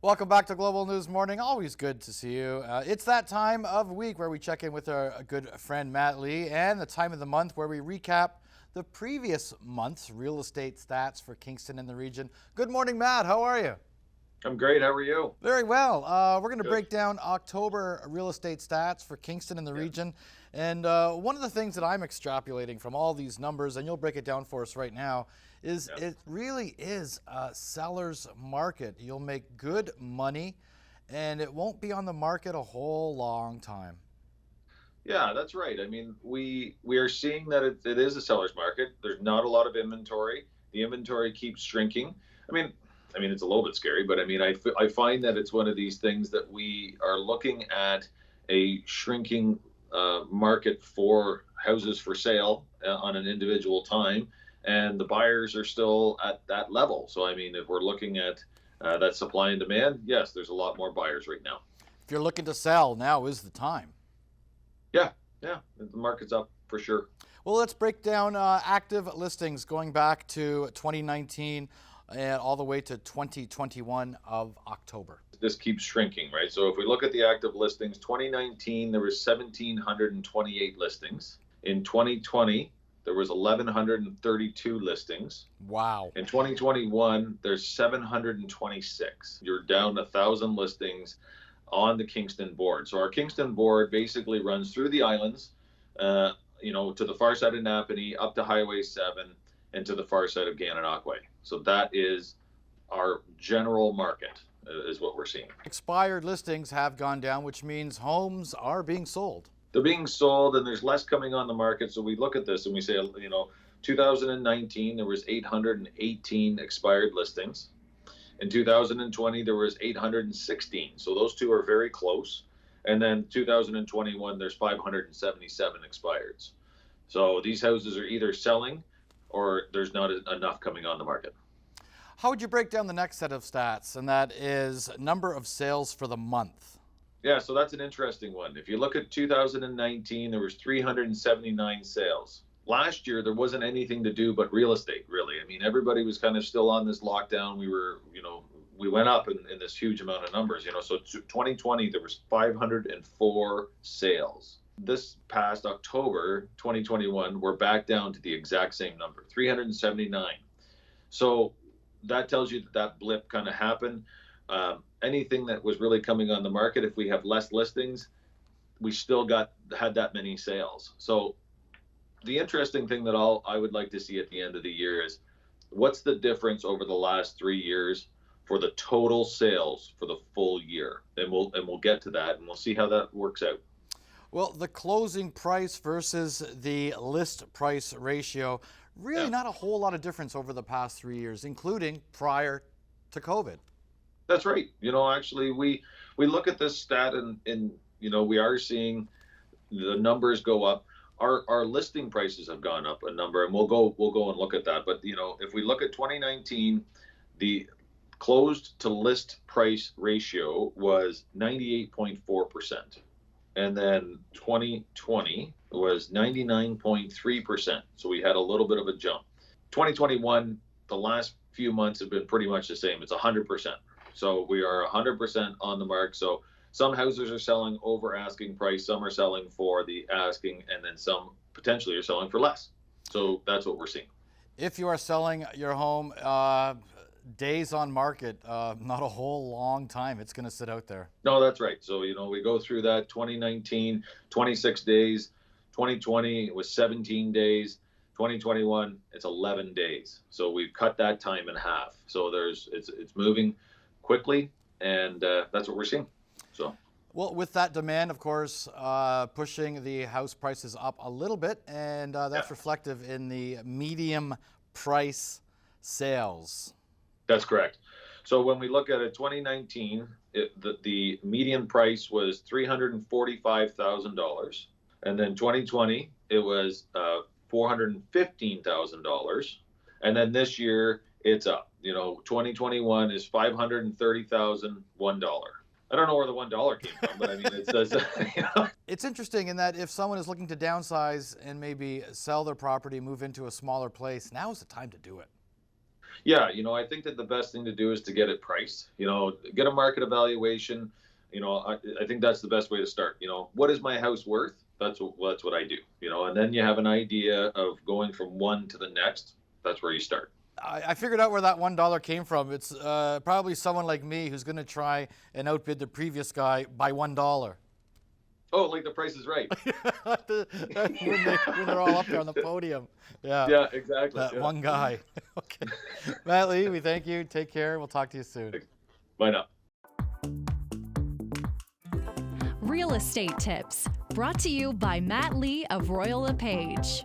Welcome back to Global News Morning. Always good to see you. It's that time of week where we check in with our good friend Matt Lee, and the time of the month where we recap the previous month's real estate stats for Kingston and the region. Good morning, Matt. How are you? I'm great. How are you? Very well. We're going to Good. break down October real estate stats for Kingston and the Yeah. region. And one of the things that I'm extrapolating from all these numbers, and you'll break it down for us right now, is Yeah. it really is a seller's market. You'll make good money, and it won't be on the market a whole long time. Yeah, that's right. I mean, we are seeing that it is a seller's market. There's not a lot of inventory. The inventory keeps shrinking. I mean, it's a little bit scary, but I find that it's one of these things that we are looking at a shrinking market for houses for sale on an individual time, and the buyers are still at that level. So, I mean, if we're looking at that supply and demand, yes, there's a lot more buyers right now. If you're looking to sell, now is the time. Yeah, yeah, the market's up for sure. Well, let's break down active listings going back to 2019 and all the way to 2021 of October. This keeps shrinking, right? So if we look at the active listings, 2019 there was 1,728 listings. In 2020 there was 1,132 listings. Wow. In 2021 there's 726. You're down 1,000 listings on the Kingston board. So our Kingston board basically runs through the islands, to the far side of Napanee, up to Highway 7, and to the far side of Gananoque. So that is our general market, is what we're seeing. Expired listings have gone down, which means homes are being sold. They're being sold, and there's less coming on the market. So we look at this and we say, 2019 there was 818 expired listings. In 2020, there was 816. So those two are very close. And then 2021, there's 577 expireds. So these houses are either selling or there's not enough coming on the market. How would you break down the next set of stats? And that is number of sales for the month. Yeah, so that's an interesting one. If you look at 2019, there was 379 sales. Last year, there wasn't anything to do but real estate, really. I mean, everybody was kind of still on this lockdown. We went up in this huge amount of numbers, So 2020, there was 504 sales. This past October, 2021, we're back down to the exact same number, 379. So that tells you that blip kind of happened. Anything that was really coming on the market, if we have less listings, we still had that many sales. So the interesting thing that I would like to see at the end of the year is what's the difference over the last 3 years for the total sales for the full year, and we'll get to that, and we'll see how that works out. Well, the closing price versus the list price ratio, really not a whole lot of difference over the past 3 years, including prior to COVID. That's right. Actually, we look at this stat and we are seeing the numbers go up. Our listing prices have gone up a number, and we'll go and look at that. But if we look at 2019, the closed to list price ratio was 98.4%, and then 2020 was 99.3%. So we had a little bit of a jump. 2021, the last few months have been pretty much the same. It's 100%. So we are 100% on the mark. So some houses are selling over asking price, some are selling for the asking, and then some potentially are selling for less. So that's what we're seeing. If you are selling your home, days on market, not a whole long time. It's going to sit out there. No, that's right. So, we go through that 2019, 26 days, 2020, it was 17 days, 2021, it's 11 days. So we've cut that time in half. So it's moving quickly, and that's what we're seeing. So, well, with that demand, of course, pushing the house prices up a little bit, and that's reflective in the medium price sales. That's correct. So when we look at it, 2019, the median price was $345,000, and then 2020 it was $415,000, and then this year it's up. 2021 is $530,001. I don't know where the $1 came from, but it says. It's interesting in that if someone is looking to downsize and maybe sell their property, move into a smaller place, now is the time to do it. Yeah, I think that the best thing to do is to get it priced. Get a market evaluation. I think that's the best way to start. What is my house worth? That's what I do. And then you have an idea of going from one to the next. That's where you start. I figured out where that $1 came from. It's probably someone like me who's going to try and outbid the previous guy by $1. Oh, like The Price is Right. when they're all up there on the podium. Yeah. Yeah, exactly. That Yeah. one guy. Okay. Matt Lee, we thank you. Take care. We'll talk to you soon. Bye now. Real estate tips brought to you by Matt Lee of Royal LePage.